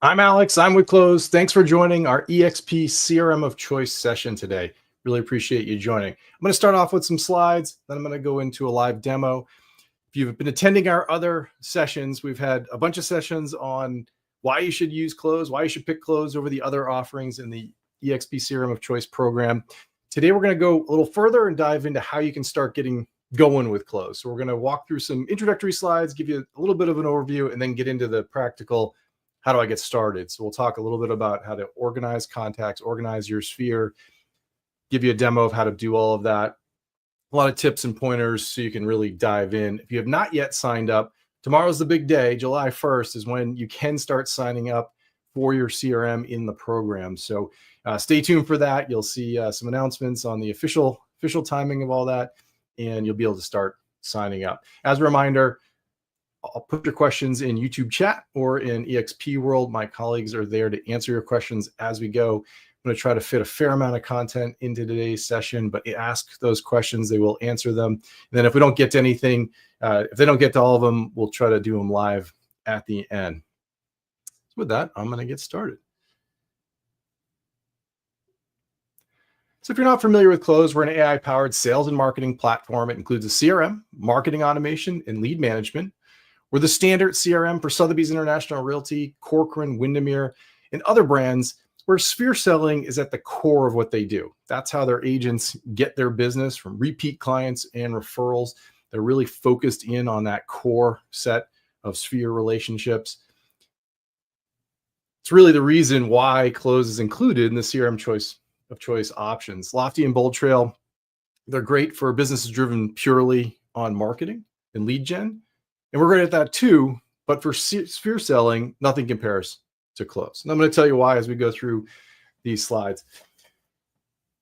I'm Alex. I'm with Cloze. Thanks for joining our EXP CRM of Choice session today. Really appreciate you joining. I'm going to start off with some slides, then I'm going to go into a live demo. If you've been attending our other sessions, we've had a bunch of sessions on why you should use Cloze, why you should pick Cloze over the other offerings in the EXP CRM of Choice program. Today, we're going to go a little further and dive into how you can start getting going with Cloze. So we're going to walk through some introductory slides, give you a little bit of an overview, and then get into the practical how do I get started? So we'll talk a little bit about how to organize contacts, organize your sphere, give you a demo of how to do all of that. A lot of tips and pointers so you can really dive in. If you have not yet signed up, tomorrow's the big day. July 1st is when you can start signing up for your CRM in the program. So stay tuned for that. You'll see some announcements on the official timing of all that, and you'll be able to start signing up. As a reminder, I'll put your questions in YouTube chat or in EXP World. My colleagues are there to answer your questions as we go. I'm going to try to fit a fair amount of content into today's session, but ask those questions, they will answer them. And then if we don't get to anything, if they don't get to all of them, we'll try to do them live at the end. So with that, I'm going to get started. So if you're not familiar with Cloze, we're an AI-powered sales and marketing platform. It includes a CRM, marketing automation, and lead management. We're the standard CRM for Sotheby's International Realty, Corcoran, Windermere, and other brands where sphere selling is at the core of what they do. That's how their agents get their business, from repeat clients and referrals. They're really focused in on that core set of sphere relationships. It's really the reason why Cloze is included in the CRM of choice options. Lofty and Bold Trail, they're great for businesses driven purely on marketing and lead gen. And we're great at that too, but for sphere selling, nothing compares to Cloze. And I'm going to tell you why as we go through these slides.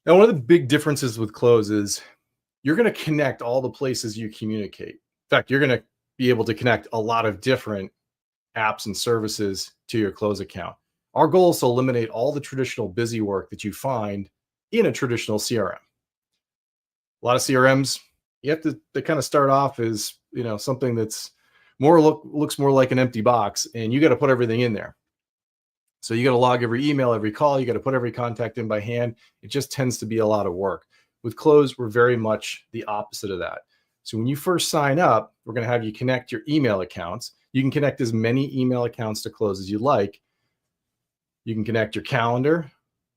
Now, one of the big differences with Cloze is you're going to connect all the places you communicate. In fact, you're going to be able to connect a lot of different apps and services to your Cloze account. Our goal is to eliminate all the traditional busy work that you find in a traditional CRM. A lot of CRMs, you have to kind of start off as, something that's looks more like an empty box, and you got to put everything in there. So you got to log every email, every call, you got to put every contact in by hand. It just tends to be a lot of work. With Cloze, we're very much the opposite of that. So when you first sign up, we're going to have you connect your email accounts. You can connect as many email accounts to Cloze as you like. You can connect your calendar,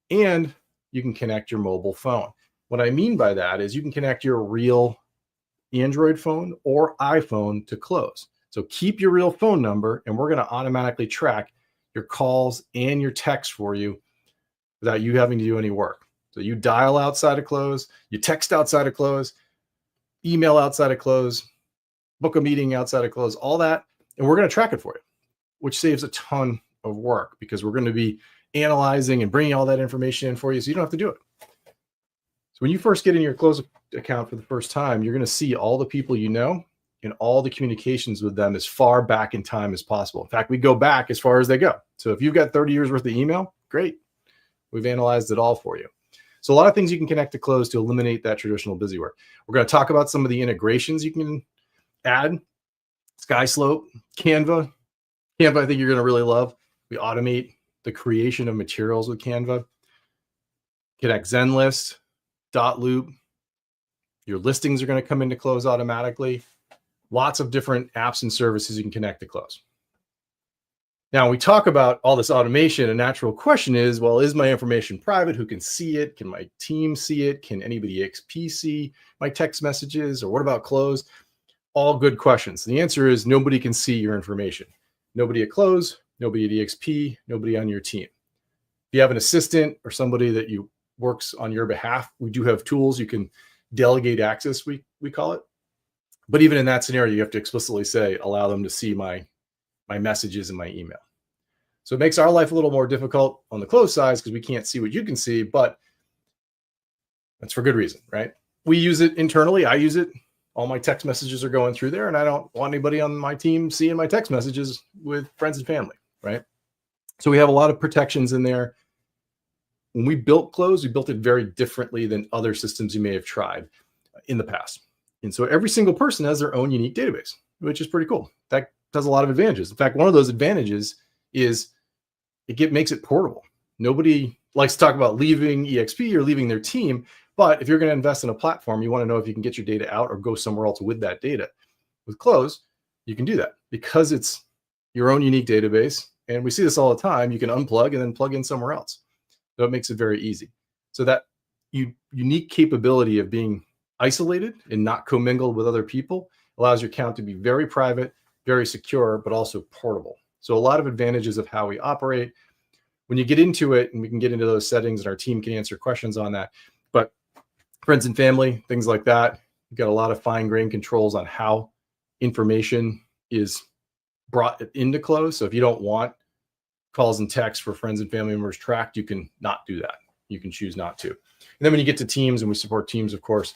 and you can connect your mobile phone. What I mean by that is you can connect your real Android phone or iPhone to Cloze. So keep your real phone number, and we're going to automatically track your calls and your texts for you without you having to do any work. So you dial outside of Cloze, you text outside of Cloze, email outside of Cloze, book a meeting outside of Cloze, all that, and we're going to track it for you, which saves a ton of work because we're going to be analyzing and bringing all that information in for you so you don't have to do it. So when you first get in your Cloze account for the first time, you're going to see all the people you know and all the communications with them as far back in time as possible. In fact, we go back as far as they go. So if you've got 30 years worth of email, great. We've analyzed it all for you. So a lot of things you can connect to Cloze to eliminate that traditional busy work. We're going to talk about some of the integrations you can add. SkySlope, Canva. Canva, I think you're going to really love. We automate the creation of materials with Canva. Connect Zenlist, Loop. Your listings are going to come into Cloze automatically. Lots of different apps and services you can connect to Cloze. Now, when we talk about all this automation, a natural question is, well, is my information private? Who can see it? Can my team see it? Can anybody EXP see my text messages? Or what about Cloze? All good questions. The answer is nobody can see your information. Nobody at Cloze, nobody at EXP, nobody on your team. If you have an assistant or somebody that works on your behalf, we do have tools you can delegate access, we call it. But even in that scenario, you have to explicitly say, allow them to see my messages and my email. So it makes our life a little more difficult on the Cloze side because we can't see what you can see, but that's for good reason, right? We use it internally. I use it. All my text messages are going through there, and I don't want anybody on my team seeing my text messages with friends and family, right? So we have a lot of protections in there. When we built Cloze, we built it very differently than other systems you may have tried in the past. And so every single person has their own unique database, which is pretty cool. That has a lot of advantages. In fact, one of those advantages is makes it portable. Nobody likes to talk about leaving EXP or leaving their team, but if you're going to invest in a platform, you want to know if you can get your data out or go somewhere else with that data. With Cloze, you can do that because it's your own unique database. And we see this all the time. You can unplug and then plug in somewhere else. So it makes it very easy. So that unique capability of being isolated and not commingled with other people allows your account to be very private, very secure, but also portable. So a lot of advantages of how we operate. When you get into it, and we can get into those settings and our team can answer questions on that, but friends and family, things like that, you've got a lot of fine-grained controls on how information is brought into Cloze. So if you don't want calls and texts for friends and family members tracked, you can not do that. You can choose not to. And then when you get to teams, and we support teams, of course,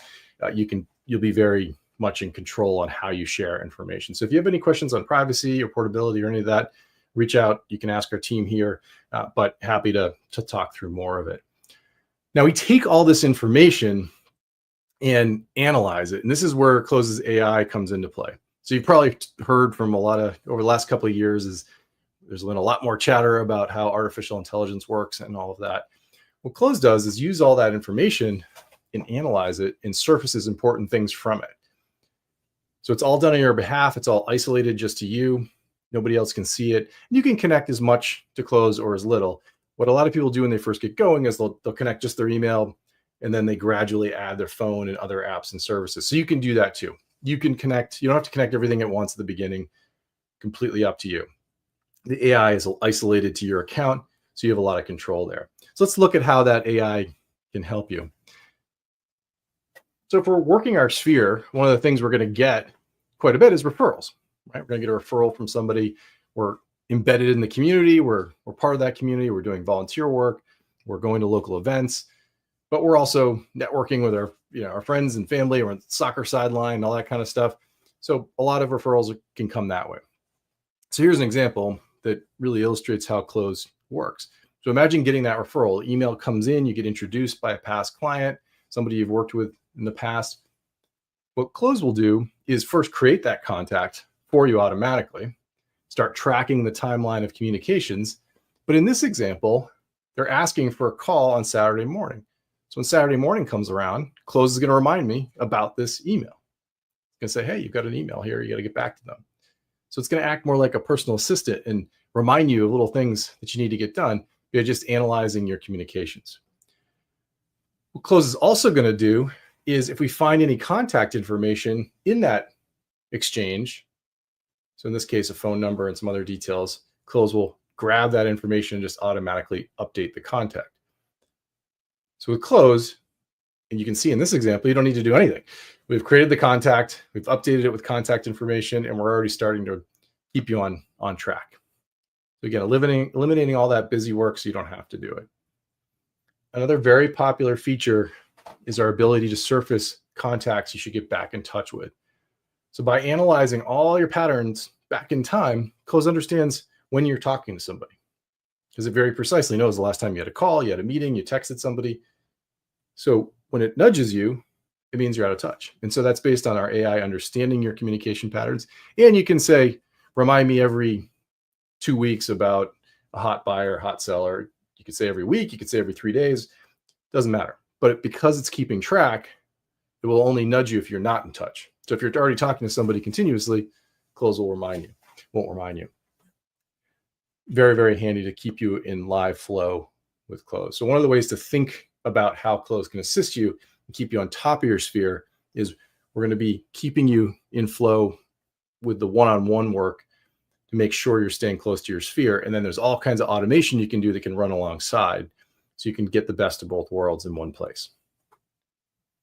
you'll be very much in control on how you share information. So if you have any questions on privacy or portability or any of that, reach out. You can ask our team here, but happy to talk through more of it. Now we take all this information and analyze it. And this is where Cloze's AI comes into play. So you've probably heard from over the last couple of years there's been a lot more chatter about how artificial intelligence works and all of that. What Cloze does is use all that information and analyze it and surfaces important things from it. So it's all done on your behalf. It's all isolated just to you. Nobody else can see it. You can connect as much to Cloze or as little. What a lot of people do when they first get going is they'll connect just their email, and then they gradually add their phone and other apps and services. So you can do that too. You can connect. You don't have to connect everything at once at the beginning. Completely up to you. The AI is isolated to your account, so you have a lot of control there. So let's look at how that AI can help you. So if we're working our sphere, one of the things we're going to get quite a bit is referrals. Right? We're going to get a referral from somebody. We're embedded in the community. We're part of that community. We're doing volunteer work. We're going to local events, but we're also networking with our friends and family. We're on the soccer sideline, all that kind of stuff. So a lot of referrals can come that way. So here's an example that really illustrates how Cloze works. So imagine getting that referral. Email comes in, you get introduced by a past client, somebody you've worked with in the past. What Cloze will do is first create that contact for you automatically, start tracking the timeline of communications. But in this example, they're asking for a call on Saturday morning. So when Saturday morning comes around, Cloze is going to remind me about this email. It's going to say, hey, you've got an email here. You got to get back to them. So it's going to act more like a personal assistant and remind you of little things that you need to get done. You're just analyzing your communications. What Cloze is also going to do is if we find any contact information in that exchange, so in this case, a phone number and some other details, Cloze will grab that information and just automatically update the contact. So with Cloze, and you can see in this example, you don't need to do anything. We've created the contact, we've updated it with contact information, and we're already starting to keep you on track. So again, eliminating all that busy work so you don't have to do it. Another very popular feature is our ability to surface contacts you should get back in touch with. So by analyzing all your patterns back in time, Cloze understands when you're talking to somebody, because it very precisely knows the last time you had a call, you had a meeting, you texted somebody. So when it nudges you, it means you're out of touch. And so that's based on our AI understanding your communication patterns. And you can say, remind me every 2 weeks about a hot buyer, hot seller. You could say every week, you could say every 3 days, doesn't matter. But because it's keeping track, it will only nudge you if you're not in touch. So if you're already talking to somebody continuously, Cloze will won't remind you. Very, very handy to keep you in live flow with Cloze. So one of the ways to think about how Cloze can assist you and keep you on top of your sphere is we're going to be keeping you in flow with the one-on-one work to make sure you're staying close to your sphere. And then there's all kinds of automation you can do that can run alongside, so you can get the best of both worlds in one place.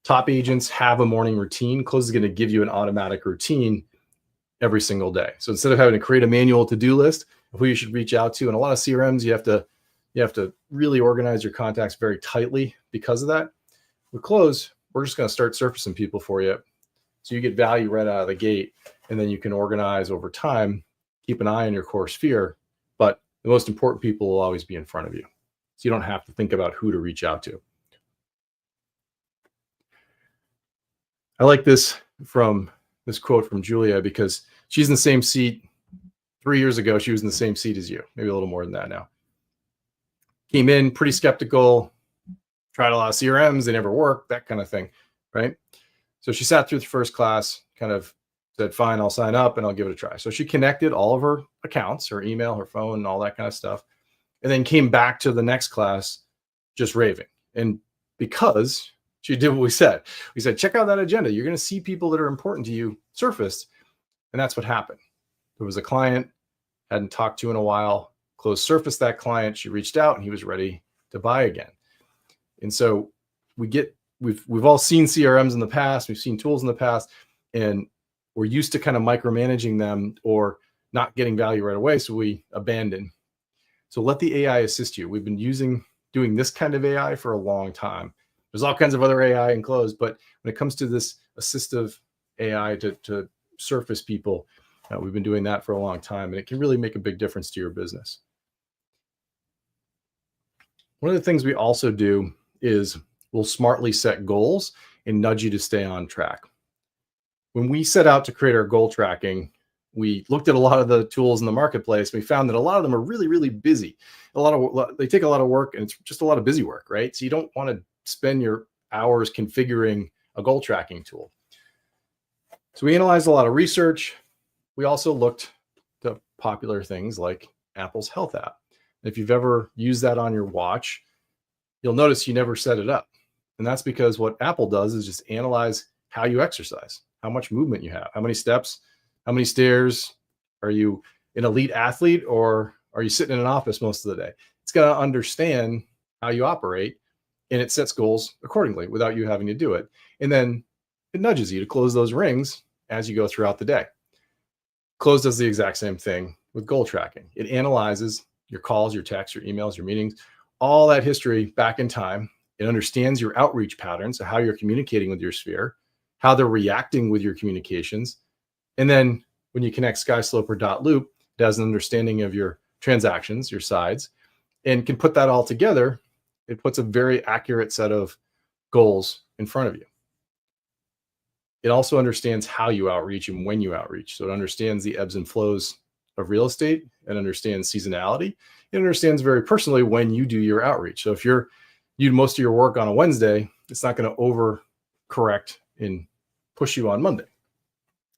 Top agents have a morning routine. Cloze is going to give you an automatic routine every single day. So instead of having to create a manual to-do list of who you should reach out to, and a lot of CRMs, you have to really organize your contacts very tightly because of that. With Cloze, we're just going to start surfacing people for you, so you get value right out of the gate, and then you can organize over time, keep an eye on your core sphere, but the most important people will always be in front of you. So you don't have to think about who to reach out to. I like this quote from Julia, because she's in the same seat. 3 years ago, she was in the same seat as you, maybe a little more than that now. came in pretty skeptical, tried a lot of CRMs, they never worked, that kind of thing, right? So she sat through the first class, kind of said, fine, I'll sign up and I'll give it a try. So she connected all of her accounts, her email, her phone, and all that kind of stuff, and then came back to the next class just raving. And because she did what we said, check out that agenda. You're going to see people that are important to you surfaced. And that's what happened. There was a client, hadn't talked to in a while, Cloze surfaced that client. She reached out and he was ready to buy again. And so we've all seen CRMs in the past, we've seen tools in the past, and we're used to kind of micromanaging them or not getting value right away. So we abandon. So let the AI assist you. We've been doing this kind of AI for a long time. There's all kinds of other AI in Cloze, but when it comes to this assistive AI to surface people, we've been doing that for a long time, and it can really make a big difference to your business. One of the things we also do is we'll smartly set goals and nudge you to stay on track. When we set out to create our goal tracking, we looked at a lot of the tools in the marketplace. We found that a lot of them are really, really busy. They take a lot of work, and it's just a lot of busy work, right? So you don't want to spend your hours configuring a goal tracking tool. So we analyzed a lot of research. We also looked to popular things like Apple's Health app. If you've ever used that on your watch, you'll notice you never set it up. And that's because what Apple does is just analyze how you exercise, how much movement you have, how many steps, how many stairs. Are you an elite athlete, or are you sitting in an office most of the day? It's going to understand how you operate, and it sets goals accordingly without you having to do it. And then it nudges you to close those rings as you go throughout the day. Cloze does the exact same thing with goal tracking. It analyzes your calls, your texts, your emails, your meetings, all that history back in time. It understands your outreach patterns, so how you're communicating with your sphere, how they're reacting with your communications. And then when you connect SkySlope or .loop, it has an understanding of your transactions, your sides, and can put that all together. It puts a very accurate set of goals in front of you. It also understands how you outreach and when you outreach. So it understands the ebbs and flows of real estate and understands seasonality. It understands very personally when you do your outreach. So if you do most of your work on a Wednesday, it's not going to overcorrect and push you on Monday.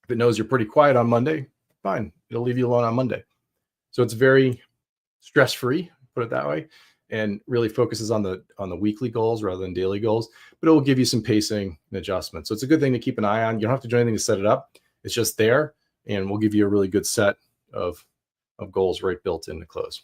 If it knows you're pretty quiet on Monday, fine, it'll leave you alone on Monday. So it's very stress-free, put it that way, and really focuses on the weekly goals rather than daily goals, but it will give you some pacing and adjustments. So it's a good thing to keep an eye on. You don't have to do anything to set it up. It's just there, and we'll give you a really good set of goals right built into Cloze.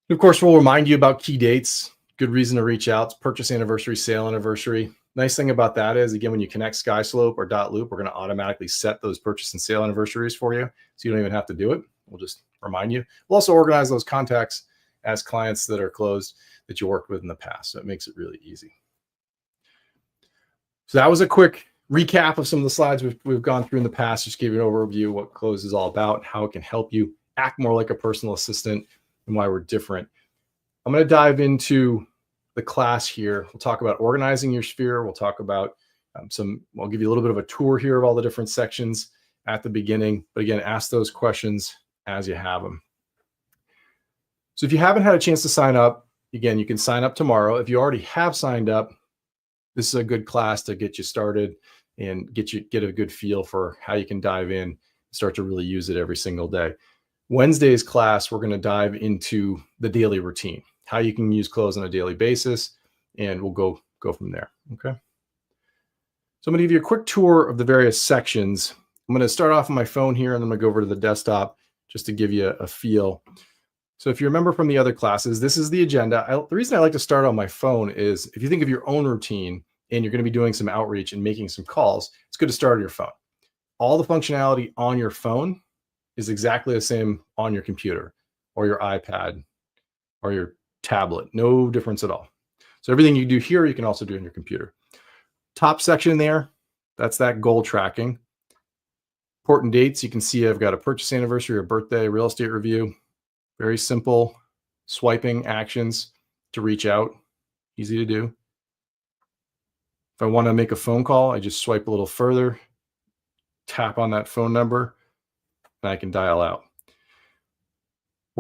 Of course, we'll remind you about key dates. Good reason to reach out. It's purchase anniversary, sale anniversary. Nice thing about that is, again, when you connect SkySlope or .loop, we're going to automatically set those purchase and sale anniversaries for you, so you don't even have to do it. We'll just remind you. We'll also organize those contacts as clients that are closed that you worked with in the past, so it makes it really easy. So that was a quick recap of some of the slides we've gone through in the past. Just give you an overview of what Cloze is all about, how it can help you act more like a personal assistant, and why we're different. I'm going to dive into the class here. We'll talk about organizing your sphere. We'll talk about I'll give you a little bit of a tour here of all the different sections at the beginning. But again, ask those questions as you have them. So if you haven't had a chance to sign up, again, you can sign up tomorrow. If you already have signed up, this is a good class to get you started and get a good feel for how you can dive in and start to really use it every single day. Wednesday's class, we're going to dive into the daily routine, how you can use Cloze on a daily basis, and we'll go from there. Okay. So I'm going to give you a quick tour of the various sections. I'm going to start off on my phone here, and then I'm going to go over to the desktop just to give you a feel. So if you remember from the other classes, this is the agenda. The reason I like to start on my phone is if you think of your own routine and you're going to be doing some outreach and making some calls, it's good to start on your phone. All the functionality on your phone is exactly the same on your computer or your iPad or your tablet. No difference at all. So everything you do here, you can also do on your computer. Top section there, that's that goal tracking. Important dates, you can see I've got a purchase anniversary, a birthday, real estate review. Very simple swiping actions to reach out, easy to do. If I want to make a phone call, I just swipe a little further, tap on that phone number, and I can dial out.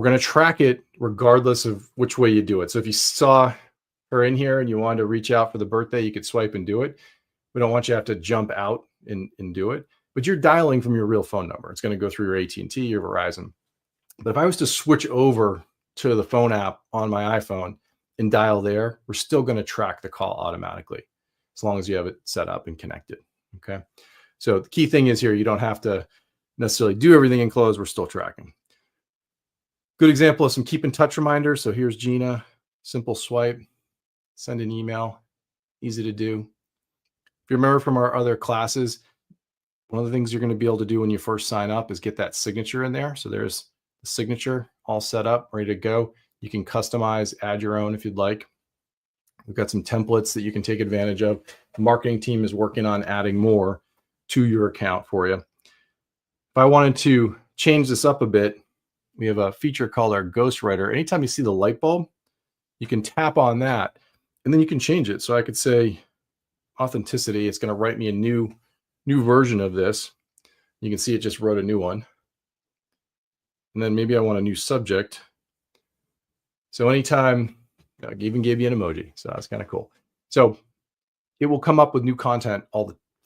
we're going to track it regardless of which way you do it. So if you saw her in here and you wanted to reach out for the birthday, you could swipe and do it. We don't want you to have to jump out and do it, but you're dialing from your real phone number. It's going to go through your AT&T, your Verizon. But if I was to switch over to the phone app on my iPhone and dial there, we're still going to track the call automatically as long as you have it set up and connected. Okay. So the key thing is here, you don't have to necessarily do everything in Cloze. We're still tracking. Good example of some keep in touch reminders. So here's Gina, simple swipe, send an email, easy to do. If you remember from our other classes, one of the things you're going to be able to do when you first sign up is get that signature in there. So there's the signature all set up, ready to go. You can customize, add your own if you'd like. We've got some templates that you can take advantage of. The marketing team is working on adding more to your account for you. If I wanted to change this up a bit, we have a feature called our ghostwriter. Anytime you see the light bulb, you can tap on that and then you can change it. So I could say authenticity. It's going to write me a new version of this. You can see it just wrote a new one. And then maybe I want a new subject. So anytime, I even gave you an emoji. So that's kind of cool. So it will come up with new content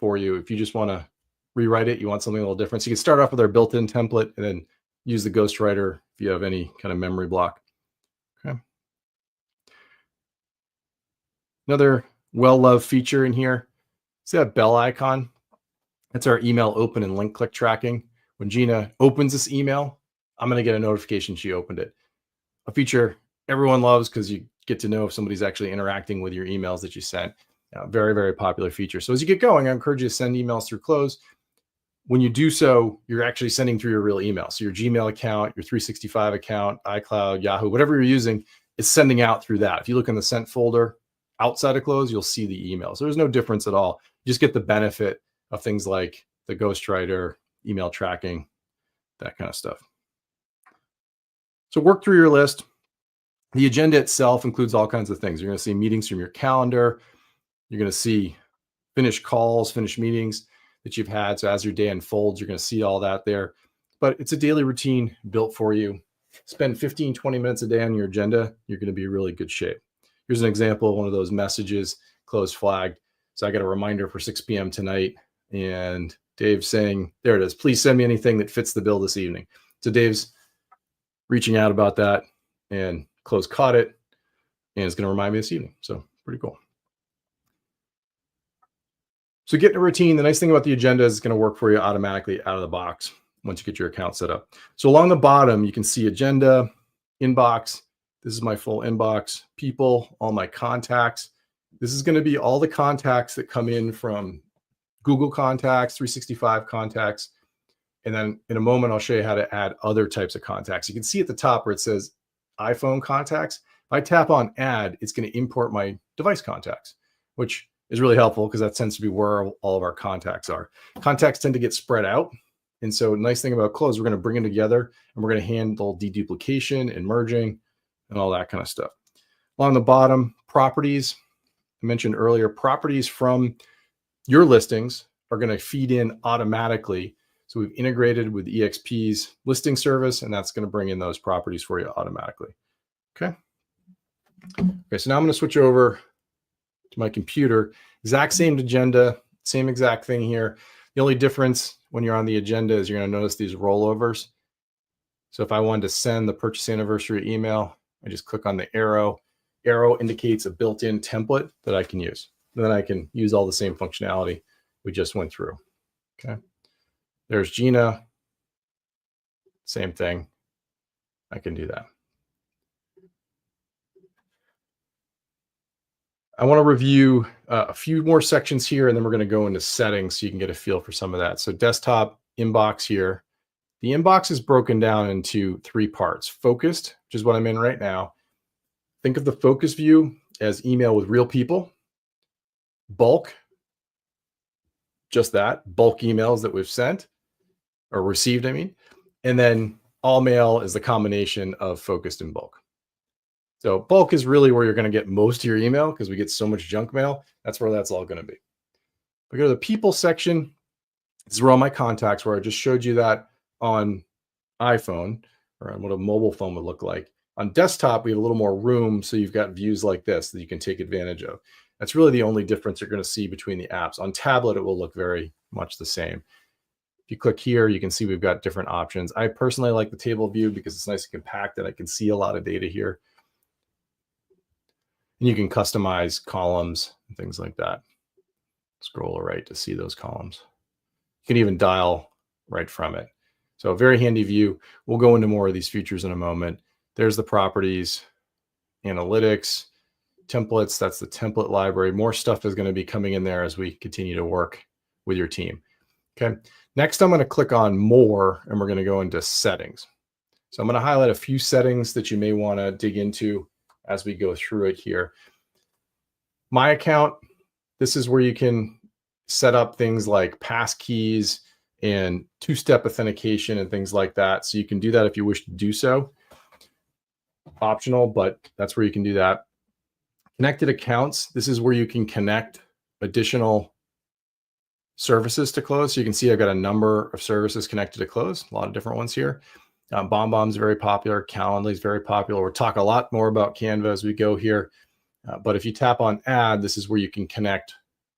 for you. If you just want to rewrite it, you want something a little different. So you can start off with our built-in template and then use the ghostwriter if you have any kind of memory block. Okay. Another well-loved feature in here. See that bell icon? That's our email open and link click tracking. When Gina opens this email, I'm going to get a notification she opened it. A feature everyone loves because you get to know if somebody's actually interacting with your emails that you sent. Very, very popular feature. So as you get going, I encourage you to send emails through Cloze. When you do so, you're actually sending through your real email. So your Gmail account, your 365 account, iCloud, Yahoo, whatever you're using, it's sending out through that. If you look in the sent folder outside of Cloze, you'll see the email. So there's no difference at all. You just get the benefit of things like the ghostwriter, email tracking, that kind of stuff. So work through your list. The agenda itself includes all kinds of things. You're going to see meetings from your calendar. You're going to see finished calls, finished meetings that you've had. So as your day unfolds, you're going to see all that there. But it's a daily routine built for you. Spend 15, 20 minutes a day on your agenda. You're going to be in really good shape. Here's an example of one of those messages, Cloze flagged. So I got a reminder for 6 p.m. tonight. And Dave's saying, there it is. Please send me anything that fits the bill this evening. So Dave's reaching out about that, and Cloze caught it and it's going to remind me this evening. So pretty cool. So getting a routine, the nice thing about the agenda is it's going to work for you automatically out of the box once you get your account set up. So along the bottom, you can see agenda, inbox. This is my full inbox, people, all my contacts. This is going to be all the contacts that come in from Google Contacts, 365 contacts. And then in a moment, I'll show you how to add other types of contacts. You can see at the top where it says iPhone contacts. If I tap on add, it's going to import my device contacts, which is really helpful because that tends to be where all of our contacts are. Contacts tend to get spread out. And so nice thing about Cloze, we're going to bring them together and we're going to handle deduplication and merging and all that kind of stuff. Along the bottom, properties. I mentioned earlier, properties from your listings are going to feed in automatically. So we've integrated with EXP's listing service, and that's going to bring in those properties for you automatically. Okay. Okay, so now I'm going to switch over to my computer. Exact same agenda, same exact thing here. The only difference when you're on the agenda is you're going to notice these rollovers. So if I wanted to send the purchase anniversary email, I just click on the arrow. Arrow indicates a built-in template that I can use. And then I can use all the same functionality we just went through. Okay. There's Gina. Same thing. I can do that. I want to review a few more sections here, and then we're going to go into settings so you can get a feel for some of that. So desktop inbox here. The inbox is broken down into 3 parts. Focused, which is what I'm in right now. Think of the focus view as email with real people. Bulk, just that, bulk emails that we've sent or received, I mean. And then all mail is the combination of focused and bulk. So bulk is really where you're going to get most of your email because we get so much junk mail. That's where that's all going to be. We go to the people section. This is where all my contacts were. I just showed you that on iPhone. around what a mobile phone would look like. On desktop, we have a little more room, so you've got views like this that you can take advantage of. That's really the only difference you're going to see between the apps. On tablet, it will look very much the same. If you click here, you can see we've got different options. I personally like the table view because it's nice and compact and I can see a lot of data here. And you can customize columns and things like that. Scroll right to see those columns. You can even dial right from it. So a very handy view. We'll go into more of these features in a moment. There's the properties, analytics, templates. That's the template library. More stuff is going to be coming in there as we continue to work with your team. Okay. Next, I'm going to click on more and we're going to go into settings. So I'm going to highlight a few settings that you may want to dig into as we go through it here. My account, this is where you can set up things like passkeys and two-step authentication and things like that. So you can do that if you wish to do so. Optional, but that's where you can do that. Connected accounts, this is where you can connect additional services to Cloze. So you can see I've got a number of services connected to Cloze, a lot of different ones here. BombBomb is very popular. Calendly is very popular. We'll talk a lot more about Canva as we go here. But if you tap on add, this is where you can connect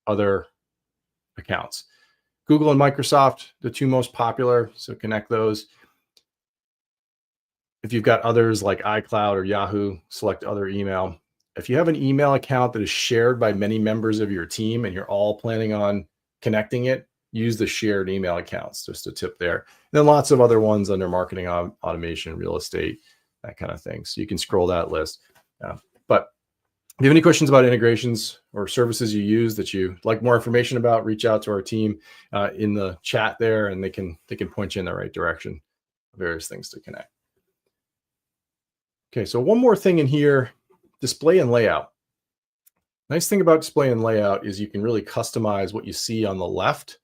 other accounts. Google and Microsoft, the two most popular, so connect those. If you've got others like iCloud or Yahoo, select other email. If you have an email account that is shared by many members of your team and you're all planning on connecting it, use the shared email accounts, just a tip there. And then lots of other ones under marketing, automation, real estate, that kind of thing. So you can scroll that list. But if you have any questions about integrations or services you use that you like more information about, reach out to our team in the chat there, and they can point you in the right direction, various things to connect. Okay, so one more thing in here, display and layout. Nice thing about display and layout is you can really customize what you see on the left.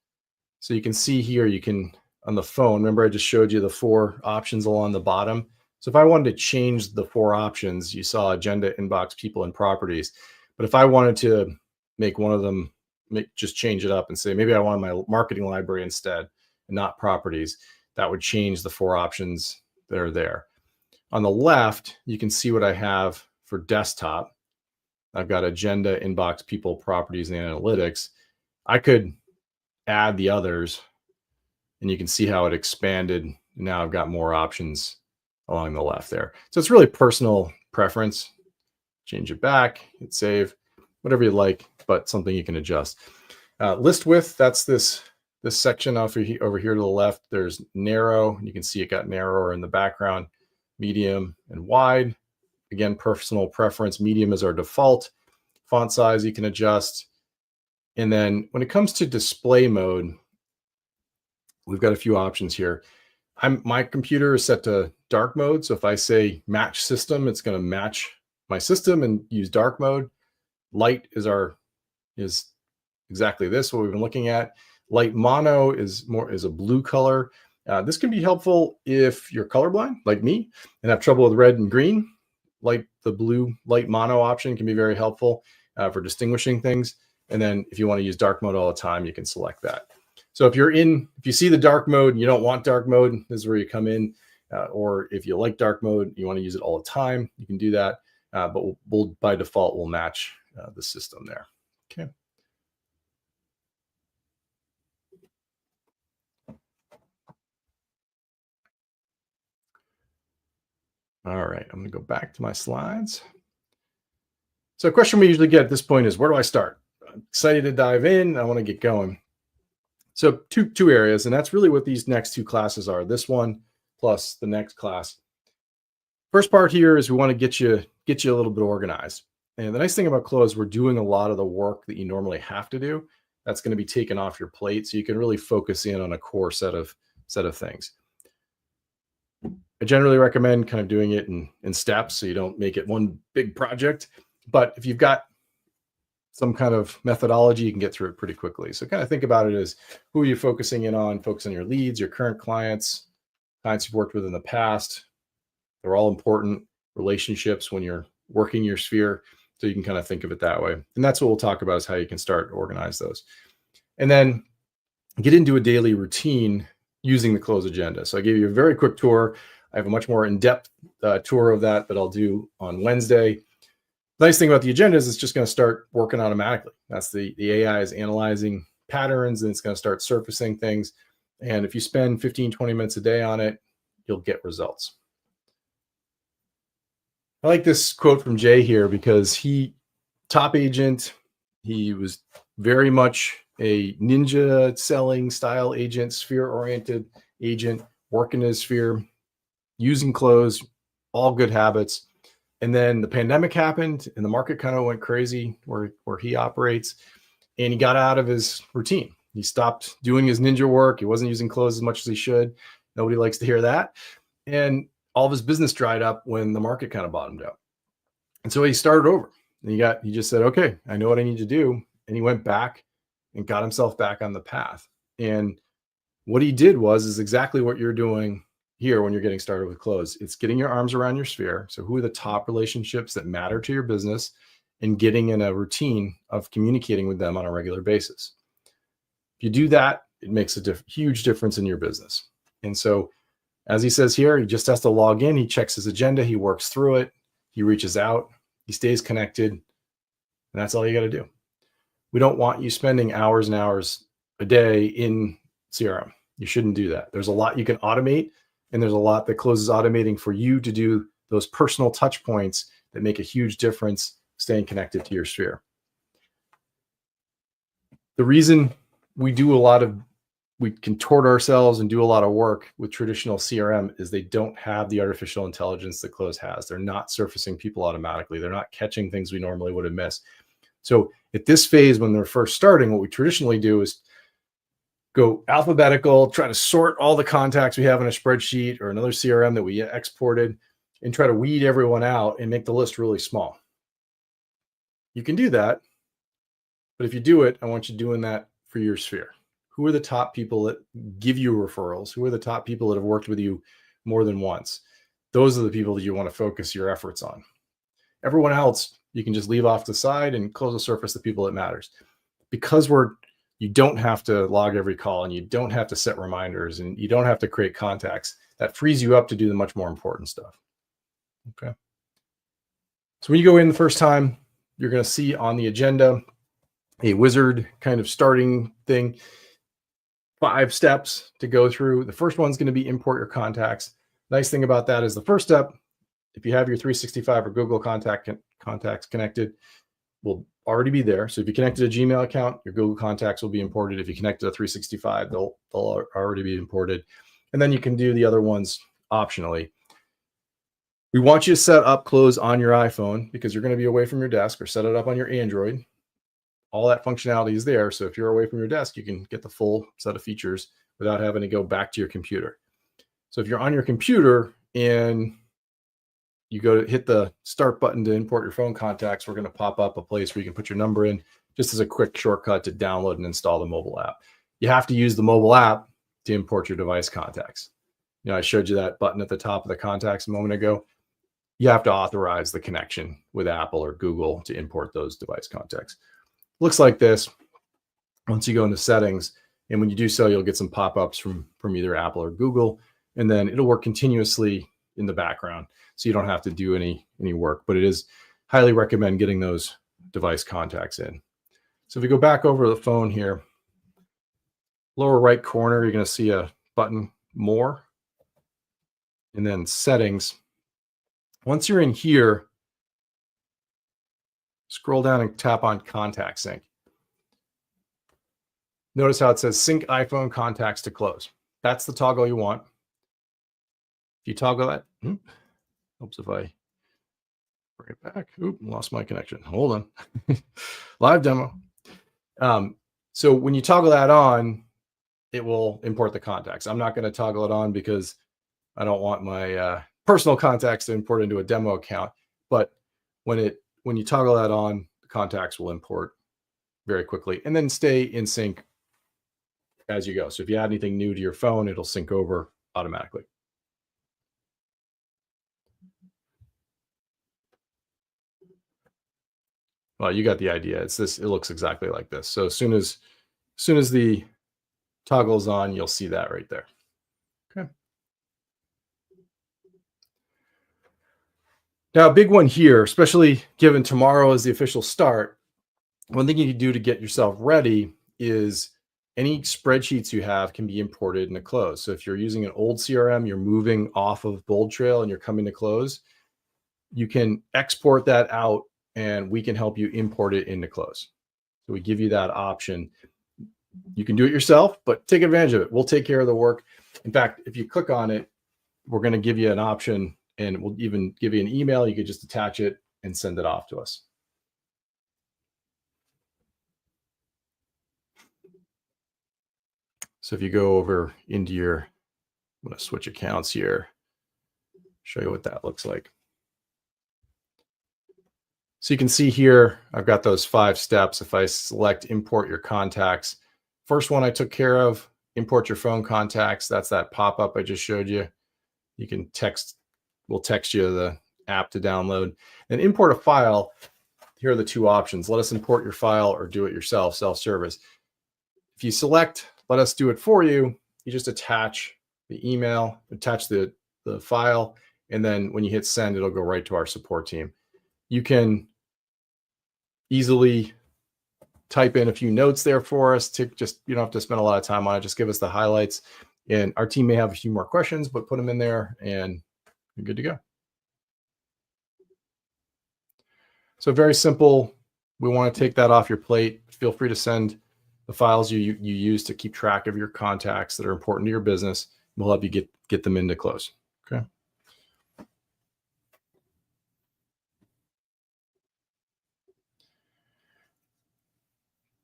So you can see here, you can, on the phone, remember I just showed you the 4 options along the bottom. So if I wanted to change the 4 options, you saw agenda, inbox, people, and properties. But if I wanted to make one of them, just change it up and say, maybe I want my marketing library instead and not properties, that would change the 4 options that are there. On the left, you can see what I have for desktop. I've got agenda, inbox, people, properties, and analytics. I could add the others and you can see how it expanded. Now I've got more options along the left there. So it's really personal preference. Change it back, hit save, whatever you like, but something you can adjust. List width, that's this section over here to the left. There's narrow, you can see it got narrower in the background, medium and wide. Again, personal preference, medium is our default. Font size you can adjust. And then when it comes to display mode, we've got a few options here. My computer is set to dark mode. So if I say match system, it's going to match my system and use dark mode. Light is exactly this, what we've been looking at. Light mono is a blue color. This can be helpful if you're colorblind like me and have trouble with red and green. Like the blue light mono option can be very helpful for distinguishing things. And then if you want to use dark mode all the time, you can select that. So if you see the dark mode and you don't want dark mode, this is where you come in. Or if you like dark mode, you want to use it all the time, you can do that. But we'll by default, we'll match the system there. Okay. All right, I'm going to go back to my slides. So a question we usually get at this point is, where do I start? I'm excited to dive in. I want to get going. So two areas, and that's really what these next 2 classes are. This one plus the next class. First part here is we want to get you a little bit organized. And the nice thing about Cloze, we're doing a lot of the work that you normally have to do. That's going to be taken off your plate, so you can really focus in on a core set of things. I generally recommend kind of doing it in steps so you don't make it one big project. But if you've got some kind of methodology, you can get through it pretty quickly. So kind of think about it as, who are you focusing in on? Focus on your leads, your current clients you've worked with in the past. They're all important relationships when you're working your sphere. So you can kind of think of it that way. And that's what we'll talk about, is how you can start to organize those. And then get into a daily routine using the Cloze Agenda. So I gave you a very quick tour. I have a much more in-depth tour of that I'll do on Wednesday. The nice thing about the agenda is it's just going to start working automatically. That's the AI is analyzing patterns, and it's going to start surfacing things. And if you spend 15, 20 minutes a day on it, you'll get results. I like this quote from Jay here because top agent, he was very much a ninja selling style agent, sphere-oriented agent, working his sphere, using Cloze, all good habits. And then the pandemic happened and the market kind of went crazy where he operates, and he got out of his routine. He stopped doing his ninja work. He wasn't using Cloze as much as he should. Nobody likes to hear that. And all of his business dried up when the market kind of bottomed out. And so he started over. And he just said, okay, I know what I need to do. And he went back and got himself back on the path. And what he did is exactly what you're doing here when you're getting started with Cloze. It's getting your arms around your sphere. So who are the top relationships that matter to your business, and getting in a routine of communicating with them on a regular basis. If you do that, it makes a huge difference in your business. And so, as he says here, he just has to log in. He checks his agenda. He works through it. He reaches out. He stays connected. And that's all you got to do. We don't want you spending hours and hours a day in CRM. You shouldn't do that. There's a lot you can automate, and there's a lot that Cloze is automating for you to do those personal touch points that make a huge difference staying connected to your sphere. The reason we contort ourselves and do a lot of work with traditional CRM is they don't have the artificial intelligence that Cloze has. They're not surfacing people automatically. They're not catching things we normally would have missed. So at this phase, when they're first starting, what we traditionally do is go alphabetical, try to sort all the contacts we have in a spreadsheet or another CRM that we exported, and try to weed everyone out and make the list really small. You can do that, but if you do it, I want you doing that for your sphere. Who are the top people that give you referrals? Who are the top people that have worked with you more than once? Those are the people that you want to focus your efforts on. Everyone else, you can just leave off the side and Cloze the surface the people that matters. Because you don't have to log every call, and you don't have to set reminders, and you don't have to create contacts. That frees you up to do the much more important stuff. Okay. So when you go in the first time, you're going to see on the agenda a wizard kind of starting thing, 5 steps to go through. The first one's going to be import your contacts. Nice thing about that is the first step, if you have your 365 or Google contacts connected, will already be there. So if you connected a Gmail account, your Google contacts will be imported. If you connected a 365, they'll already be imported. And then you can do the other ones optionally. We want you to set up Cloze on your iPhone because you're going to be away from your desk, or set it up on your Android. All that functionality is there. So if you're away from your desk, you can get the full set of features without having to go back to your computer. So if you're on your computer and you go to hit the start button to import your phone contacts, we're going to pop up a place where you can put your number in, just as a quick shortcut to download and install the mobile app. You have to use the mobile app to import your device contacts. I showed you that button at the top of the contacts a moment ago. You have to authorize the connection with Apple or Google to import those device contacts. Looks like this once you go into settings, and when you do so, you'll get some pop-ups from either Apple or Google, and then it'll work continuously in the background, so you don't have to do any work. But it is highly recommend getting those device contacts in. So if we go back over the phone here, lower right corner, you're going to see a button, More, and then Settings. Once you're in here, scroll down and tap on Contact Sync. Notice how it says Sync iPhone Contacts to Cloze. That's the toggle you want. If you toggle that, oops, if I bring it back, lost my connection. Hold on. Live demo. So when you toggle that on, it will import the contacts. I'm not going to toggle it on because I don't want my personal contacts to import into a demo account. But when you toggle that on, the contacts will import very quickly and then stay in sync as you go. So if you add anything new to your phone, it'll sync over automatically. Well, you got the idea. It's this. It looks exactly like this. So as soon as the toggle is on, you'll see that right there. Okay. Now, a big one here, especially given tomorrow is the official start, one thing you can do to get yourself ready is any spreadsheets you have can be imported into Cloze. So if you're using an old CRM, you're moving off of Bold Trail and you're coming to Cloze, you can export that out and we can help you import it into Cloze. So we give you that option. You can do it yourself, but take advantage of it. We'll take care of the work. In fact, if you click on it, we're going to give you an option and we'll even give you an email. You could just attach it and send it off to us. So if you go over into your, I'm going to switch accounts here, show you what that looks like. So you can see here, I've got those 5 steps. If I select import your contacts, first one I took care of, import your phone contacts. That's that pop-up I just showed you. You can text, we'll text you the app to download. And import a file, here are the 2 options. Let us import your file or do it yourself, self-service. If you select, let us do it for you, you just attach the email, attach the file, and then when you hit send, it'll go right to our support team. You can easily type in a few notes there for us to just, you don't have to spend a lot of time on it. Just give us the highlights and our team may have a few more questions, but put them in there and you're good to go. So very simple. We want to take that off your plate. Feel free to send the files you use to keep track of your contacts that are important to your business. We'll help you get them into Cloze. Okay.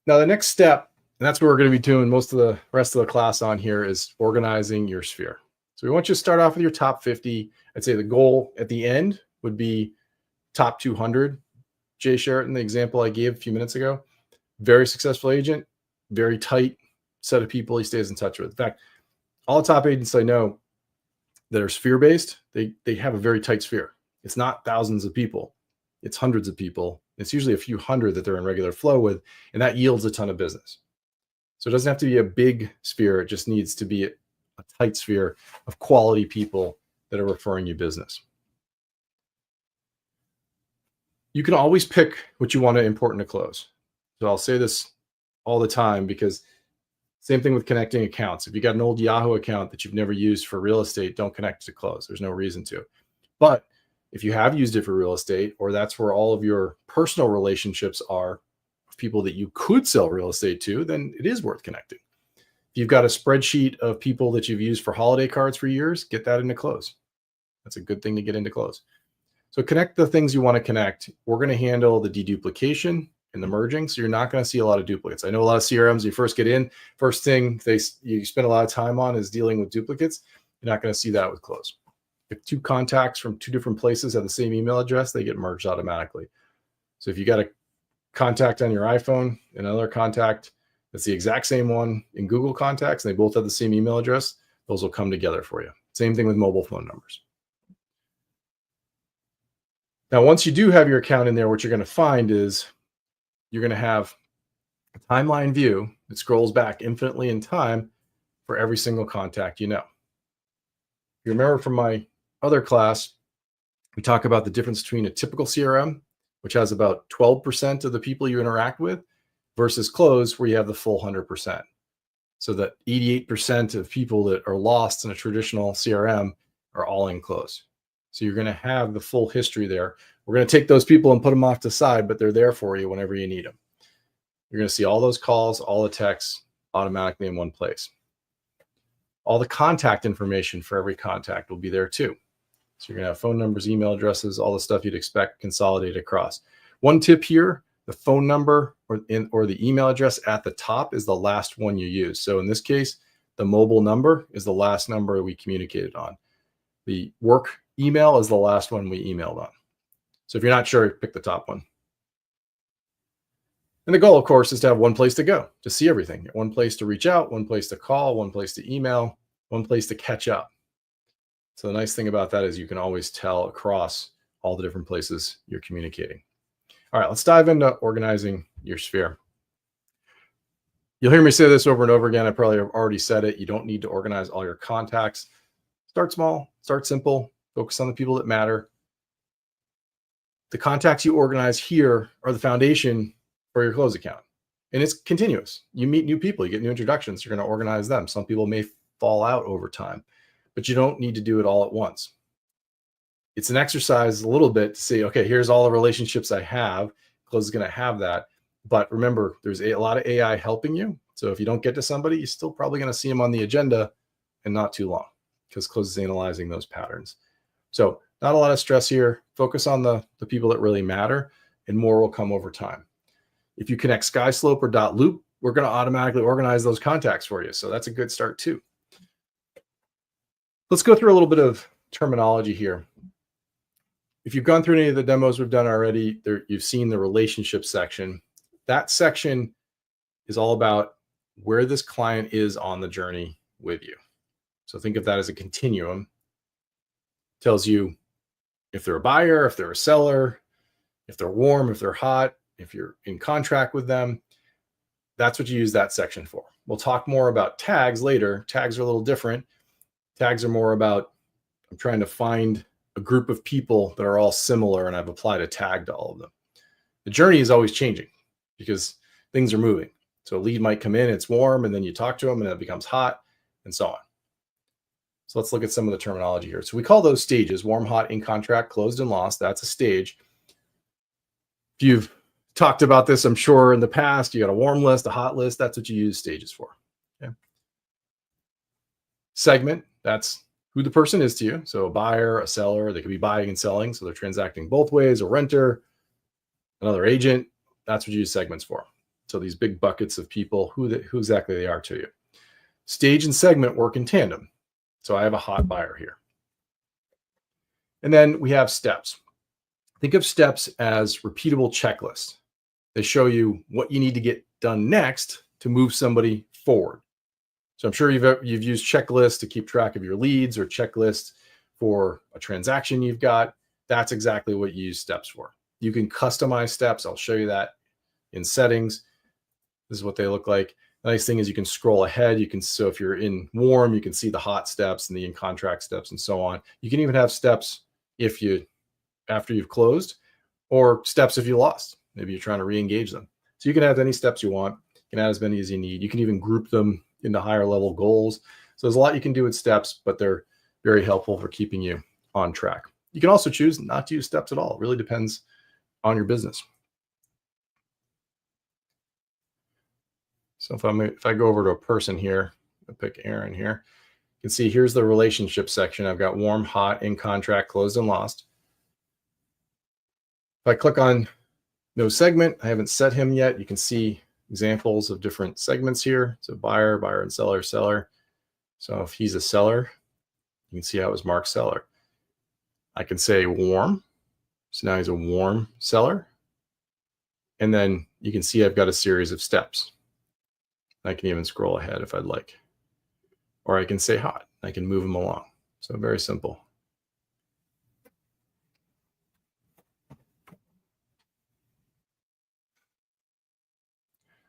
Now the next step, and that's what we're going to be doing most of the rest of the class on here, is organizing your sphere. So we want you to start off with your top 50. I'd say the goal at the end would be top 200. Jay Sheraton, the example I gave a few minutes ago, very successful agent, very tight set of people he stays in touch with. In fact, all the top agents I know that are sphere-based, they have a very tight sphere. It's not thousands of people. It's hundreds of people. It's usually a few hundred that they're in regular flow with, and that yields a ton of business. So it doesn't have to be a big sphere. It just needs to be a tight sphere of quality people that are referring you business. You can always pick what you want to import into Cloze. So I'll say this all the time because same thing with connecting accounts. If you got an old Yahoo account that you've never used for real estate, don't connect to Cloze. There's no reason to. But if you have used it for real estate, or that's where all of your personal relationships are, people that you could sell real estate to, then it is worth connecting. If you've got a spreadsheet of people that you've used for holiday cards for years, get that into Cloze. That's a good thing to get into Cloze. So connect the things you want to connect. We're going to handle the deduplication and the merging. So you're not going to see a lot of duplicates. I know a lot of CRMs, you first get in, first thing you spend a lot of time on is dealing with duplicates. You're not going to see that with Cloze. If 2 contacts from 2 different places have the same email address, they get merged automatically. So if you got a contact on your iPhone, and another contact that's the exact same one in Google Contacts, and they both have the same email address, those will come together for you. Same thing with mobile phone numbers. Now, once you do have your account in there, what you're going to find is you're going to have a timeline view that scrolls back infinitely in time for every single contact you know. If you remember from my other class, we talk about the difference between a typical CRM, which has about 12% of the people you interact with, versus Cloze, where you have the full 100%. So that 88% of people that are lost in a traditional CRM are all in Cloze. So you're going to have the full history there. We're going to take those people and put them off to the side, but they're there for you whenever you need them. You're going to see all those calls, all the texts automatically in one place. All the contact information for every contact will be there too. So you're going to have phone numbers, email addresses, all the stuff you'd expect consolidated across. One tip here, the phone number or the email address at the top is the last one you use. So in this case, the mobile number is the last number we communicated on. The work email is the last one we emailed on. So if you're not sure, pick the top one. And the goal, of course, is to have one place to go, to see everything. One place to reach out, one place to call, one place to email, one place to catch up. So the nice thing about that is you can always tell across all the different places you're communicating. All right, let's dive into organizing your sphere. You'll hear me say this over and over again. I probably have already said it. You don't need to organize all your contacts. Start small, start simple, focus on the people that matter. the contacts you organize here are the foundation for your Cloze account. And it's continuous. You meet new people, you get new introductions, you're going to organize them. Some people may fall out over time, but you don't need to do it all at once. It's an exercise a little bit to say, okay, here's all the relationships I have. Cloze is going to have that. But remember, there's a lot of AI helping you. So if you don't get to somebody, you're still probably going to see them on the agenda and not too long, because Cloze is analyzing those patterns. So not a lot of stress here. Focus on the people that really matter, and more will come over time. If you connect SkySlope or .loop, we're going to automatically organize those contacts for you. So that's a good start too. Let's go through a little bit of terminology here. If you've gone through any of the demos we've done already, you've seen the relationship section. That section is all about where this client is on the journey with you. So think of that as a continuum. It tells you if they're a buyer, if they're a seller, if they're warm, if they're hot, if you're in contract with them. That's what you use that section for. We'll talk more about tags later. Tags are a little different. Tags are more about, I'm trying to find a group of people that are all similar, and I've applied a tag to all of them. The journey is always changing because things are moving. So a lead might come in, it's warm, and then you talk to them and it becomes hot, and so on. So let's look at some of the terminology here. So we call those stages: warm, hot, in contract, closed, and lost. That's a stage. If you've talked about this, I'm sure, in the past, you got a warm list, a hot list. That's what you use stages for. Okay. Segment, that's who the person is to you. So a buyer, a seller, they could be buying and selling. So they're transacting both ways, a renter, another agent. That's what you use segments for. So these big buckets of people, who exactly they are to you. Stage and segment work in tandem. So I have a hot buyer here. And then we have steps. Think of steps as repeatable checklists. They show you what you need to get done next to move somebody forward. So I'm sure you've used checklists to keep track of your leads, or checklists for a transaction you've got. That's exactly what you use steps for. You can customize steps. I'll show you that in settings. This is what they look like. The nice thing is you can scroll ahead. So if you're in warm, you can see the hot steps and the in contract steps and so on. You can even have steps after you've closed, or steps if you lost. Maybe you're trying to re-engage them. So you can have any steps you want. You can add as many as you need. You can even group them into higher level goals. So there's a lot you can do with steps, but they're very helpful for keeping you on track. You can also choose not to use steps at all. It really depends on your business. So if I go over to a person here, I'll pick Aaron here. You can see here's the relationship section. I've got warm, hot, in contract, closed, and lost. If I click on no segment, I haven't set him yet. You can see examples of different segments here. So buyer, buyer and seller, seller. So if he's a seller, you can see how it was marked seller. I can say warm. So now he's a warm seller. And then you can see I've got a series of steps. I can even scroll ahead if I'd like. Or I can say hot. I can move them along. So very simple.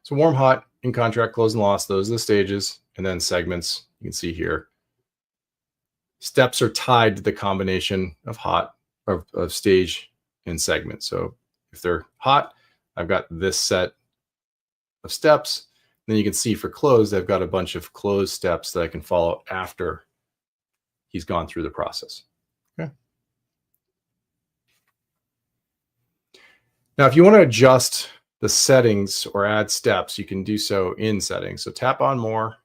So warm, hot, in contract, closed, and lost, those are the stages. And then segments, you can see here. Steps are tied to the combination of hot, of stage and segment. So if they're hot, I've got this set of steps. Then you can see for closed, I've got a bunch of closed steps that I can follow after he's gone through the process. Okay. Now, if you want to adjust the settings or add steps, you can do so in settings. So tap on more,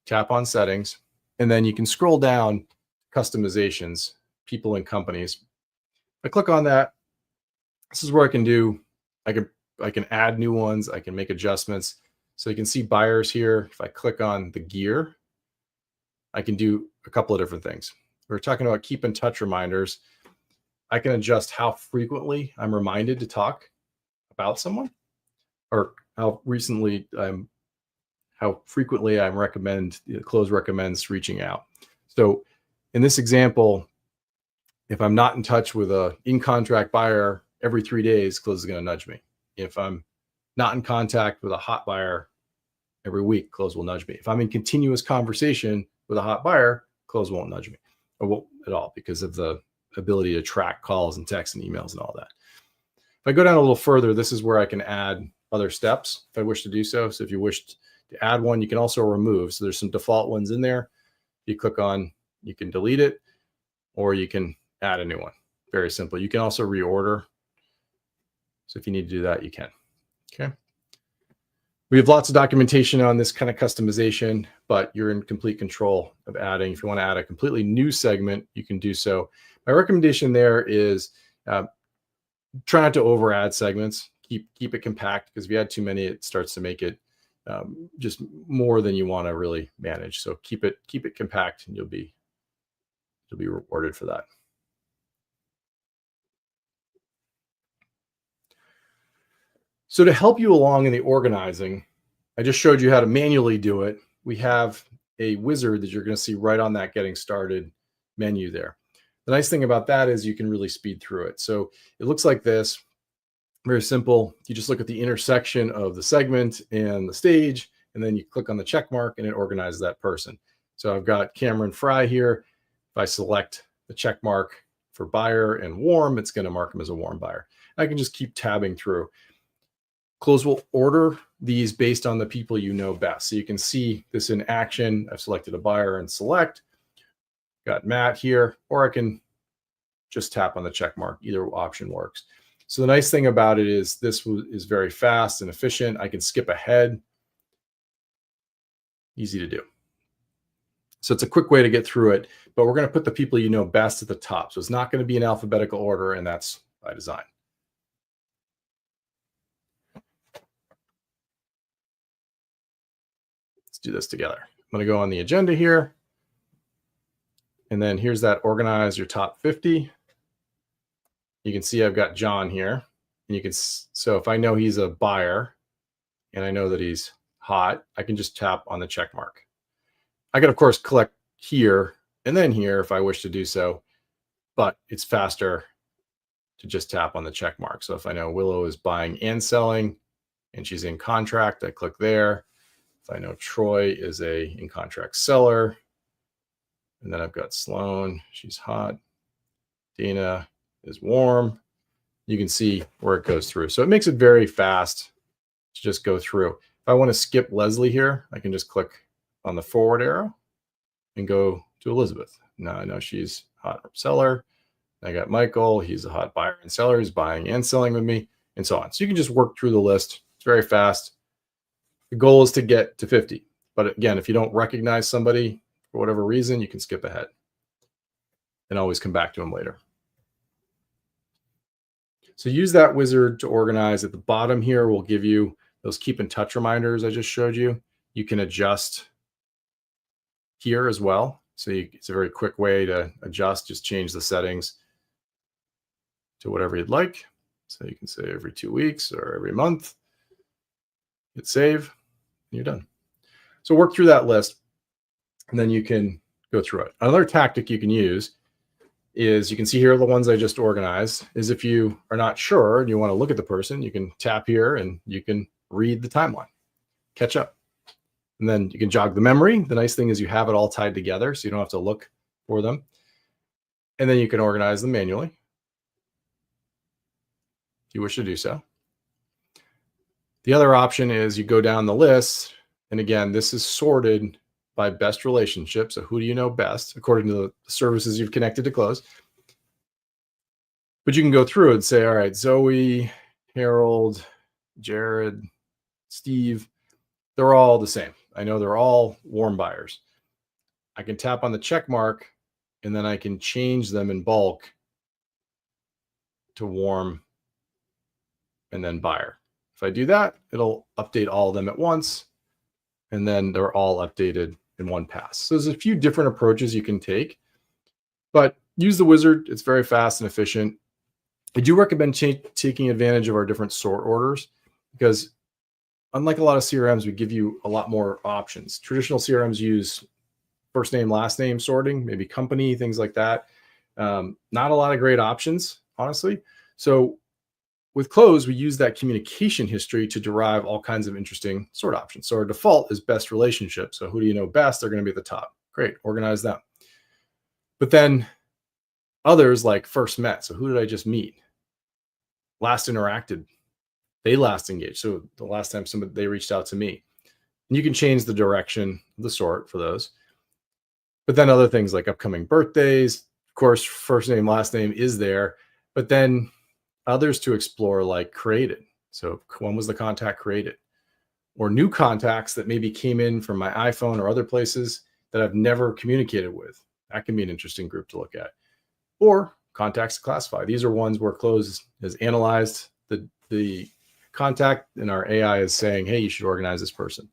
tap on settings, and then you can scroll down customizations, people and companies. If I click on that, this is where I can do, I can add new ones, I can make adjustments. So you can see buyers here. If I click on the gear, I can do a couple of different things. We're talking about keep in touch reminders. I can adjust how frequently I'm reminded to talk about someone, or how frequently Cloze recommends reaching out. So in this example, if I'm not in touch with a in-contract buyer every 3 days, Cloze is going to nudge me. If I'm not in contact with a hot buyer every week, Cloze will nudge me. If I'm in continuous conversation with a hot buyer, Cloze won't nudge me, or won't at all, because of the ability to track calls and texts and emails and all that. If I go down a little further, this is where I can add other steps if I wish to do so. So if you wish to add one, you can also remove. So there's some default ones in there. You click on, you can delete it, or you can add a new one. Very simple. You can also reorder. So if you need to do that, you can. Okay. We have lots of documentation on this kind of customization, but you're in complete control of adding. If you want to add a completely new segment, you can do so. My recommendation there is try not to over add segments. Keep it compact, because if you add too many, it starts to make it just more than you want to really manage. So keep it compact, and you'll be rewarded for that. So to help you along in the organizing, I just showed you how to manually do it. We have a wizard that you're going to see right on that getting started menu there. The nice thing about that is you can really speed through it. So it looks like this, very simple. You just look at the intersection of the segment and the stage, and then you click on the check mark and it organizes that person. So I've got Cameron Fry here. If I select the check mark for buyer and warm, it's going to mark him as a warm buyer. I can just keep tabbing through. Cloze will order these based on the people you know best. So you can see this in action. I've selected a buyer and select. Got Matt here, or I can just tap on the check mark. Either option works. So the nice thing about it is this is very fast and efficient. I can skip ahead. Easy to do. So it's a quick way to get through it, but we're going to put the people you know best at the top. So it's not going to be in alphabetical order, and that's by design. Do this together. I'm going to go on the agenda here. And then here's that organize your top 50. You can see I've got John here. And you can, so if I know he's a buyer and I know that he's hot, I can just tap on the check mark. I can, of course, click here and then here if I wish to do so, but it's faster to just tap on the check mark. So if I know Willow is buying and selling and she's in contract, I click there. If I know Troy is a in contract seller, and then I've got Sloan, she's hot. Dana is warm. You can see where it goes through. So it makes it very fast to just go through. If I want to skip Leslie here, I can just click on the forward arrow and go to Elizabeth. Now I know she's hot seller. I got Michael, he's a hot buyer and seller, he's buying and selling with me, and so on. So you can just work through the list. It's very fast. The goal is to get to 50. But again, if you don't recognize somebody for whatever reason, you can skip ahead and always come back to them later. So use that wizard to organize. At the bottom here, we'll give you those keep in touch reminders I just showed you. You can adjust here as well. So it's a very quick way to adjust. Just change the settings to whatever you'd like. So you can say every 2 weeks or every month. Hit save. You're done. So work through that list, and then you can go through it. Another tactic you can use is, you can see here the ones I just organized, is if you are not sure and you want to look at the person, you can tap here and you can read the timeline, catch up. And then you can jog the memory. The nice thing is you have it all tied together, so you don't have to look for them. And then you can organize them manually if you wish to do so. The other option is you go down the list, and again, this is sorted by best relationship. So who do you know best according to the services you've connected to Cloze? But you can go through and say, all right, Zoe, Harold, Jared, Steve, they're all the same. I know they're all warm buyers. I can tap on the check mark, and then I can change them in bulk to warm and then buyer. If I do that, it'll update all of them at once, and then they're all updated in one pass. So there's a few different approaches you can take, but use the wizard. It's very fast and efficient. I do recommend taking advantage of our different sort orders, because unlike a lot of CRMs, we give you a lot more options. Traditional CRMs use first name, last name sorting, maybe company, things like that. Not a lot of great options, honestly. So with Cloze, we use that communication history to derive all kinds of interesting sort options. So our default is best relationship. So who do you know best? They're going to be at the top. Great, organize them. But then Others like first met. So who did I just meet? Last interacted. They last engaged. So the last time they reached out to me. And you can change the direction, the sort for those. But then other things like upcoming birthdays, of course, first name, last name is there. But then others to explore like created. So when was the contact created? Or new contacts that maybe came in from my iPhone or other places that I've never communicated with. That can be an interesting group to look at. Or contacts to classify. These are ones where Cloze has analyzed the contact and our AI is saying, hey, you should organize this person.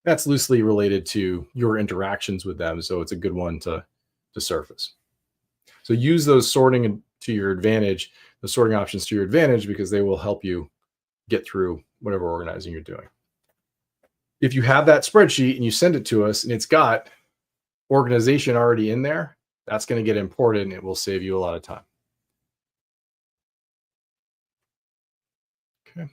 That's loosely related to your interactions with them. So it's a good one to surface. So use those sorting to your advantage, the sorting options to your advantage, because they will help you get through whatever organizing you're doing. If you have that spreadsheet and you send it to us and it's got organization already in there, that's going to get imported and it will save you a lot of time. Okay.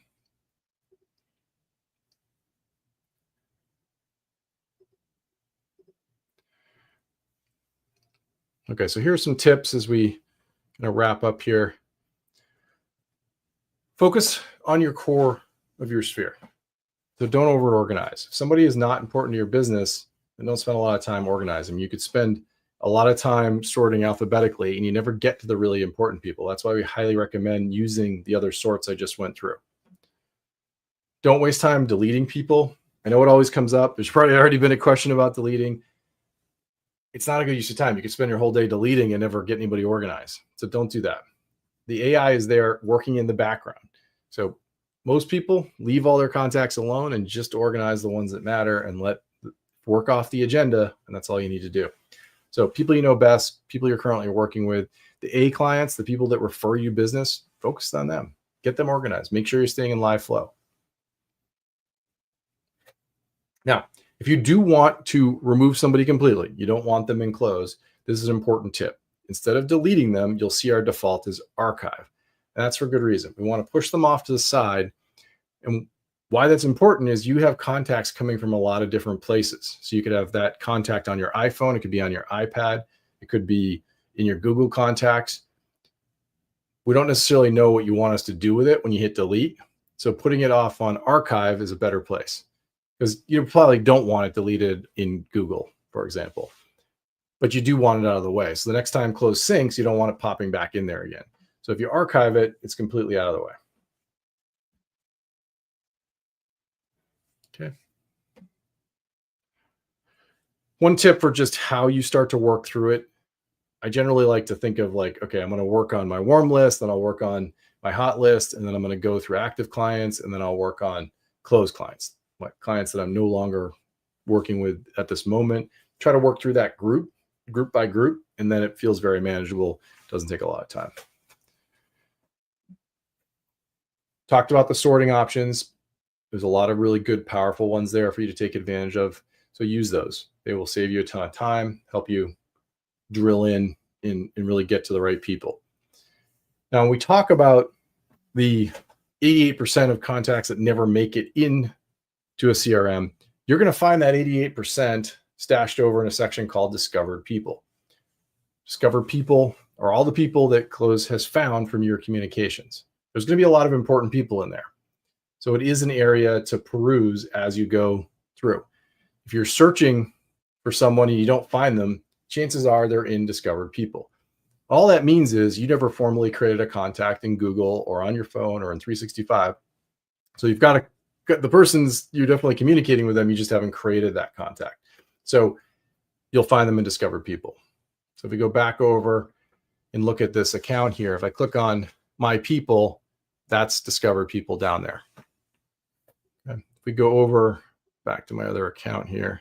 Okay, so here's some tips as we wrap up here. Focus on your core of your sphere. So don't over organize. If somebody is not important to your business, then don't spend a lot of time organizing. You could spend a lot of time sorting alphabetically and you never get to the really important people. That's why we highly recommend using the other sorts I just went through. Don't waste time deleting people. I know it always comes up. There's probably already been a question about deleting. It's not a good use of time. You could spend your whole day deleting and never get anybody organized. So don't do that. The AI is there working in the background. So most people leave all their contacts alone and just organize the ones that matter and work off the agenda. And that's all you need to do. So people you know best, people you're currently working with, the A clients, the people that refer you business, focus on them. Get them organized. Make sure you're staying in live flow. Now, if you do want to remove somebody completely, you don't want them in Cloze, this is an important tip. Instead of deleting them, you'll see our default is archive. And that's for good reason. We want to push them off to the side. And why that's important is you have contacts coming from a lot of different places. So you could have that contact on your iPhone. It could be on your iPad. It could be in your Google contacts. We don't necessarily know what you want us to do with it when you hit delete. So putting it off on archive is a better place because you probably don't want it deleted in Google, for example, but you do want it out of the way. So the next time Cloze syncs, you don't want it popping back in there again. So if you archive it, it's completely out of the way. Okay. One tip for just how you start to work through it. I generally like to think of like, okay, I'm going to work on my warm list, then I'll work on my hot list, and then I'm going to go through active clients, and then I'll work on closed clients, my clients that I'm no longer working with at this moment. Try to work through that group by group, and then it feels very manageable. Doesn't take a lot of time. Talked about the sorting options. There's a lot of really good, powerful ones there for you to take advantage of. So use those. They will save you a ton of time, help you drill in and really get to the right people. Now, when we talk about the 88% of contacts that never make it in to a CRM, you're going to find that 88% stashed over in a section called Discovered People. Discovered People are all the people that Cloze has found from your communications. There's going to be a lot of important people in there. So it is an area to peruse as you go through. If you're searching for someone and you don't find them, chances are they're in Discovered People. All that means is you never formally created a contact in Google or on your phone or in 365. So you've got the persons you're definitely communicating with them. You just haven't created that contact. So you'll find them in Discovered People. So if we go back over and look at this account here, if I click on My People, that's Discovered People down there. Okay. If we go over back to my other account here,